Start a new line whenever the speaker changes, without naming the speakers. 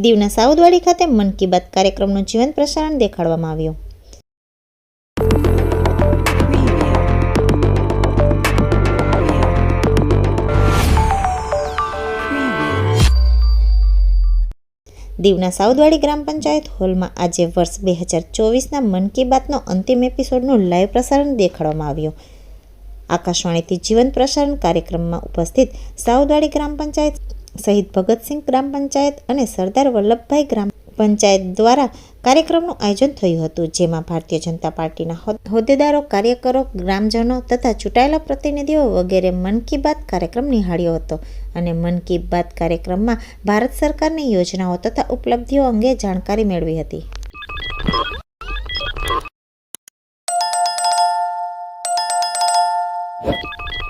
દીવના સાઉદવાડી ખાતે મન કી બાત કાર્યક્રમનું જીવંત પ્રસારણ દેખાડવામાં આવ્યું. દીવના સાઉદવાડી ગ્રામ પંચાયત હોલમાં આજે વર્ષ 2024ના મન કી બાતનો અંતિમ એપિસોડનું લાઈવ પ્રસારણ દેખાડવામાં આવ્યું. આકાશવાણીથી જીવંત પ્રસારણ કાર્યક્રમમાં ઉપસ્થિત સાઉદવાડી ગ્રામ પંચાયત શહીદ ભગતસિંહ ગ્રામ પંચાયત અને સરદાર વલ્લભભાઈ ગ્રામ પંચાયત દ્વારા કાર્યક્રમનું આયોજન થયું હતું, જેમાં ભારતીય જનતા પાર્ટીના હોદ્દેદારો, કાર્યકરો, ગ્રામજનો તથા ચૂંટાયેલા પ્રતિનિધિઓ વગેરે મન કી બાત કાર્યક્રમ નિહાળ્યો હતો અને મન કી બાત કાર્યક્રમમાં ભારત સરકારની યોજનાઓ તથા ઉપલબ્ધિઓ અંગે જાણકારી મેળવી હતી.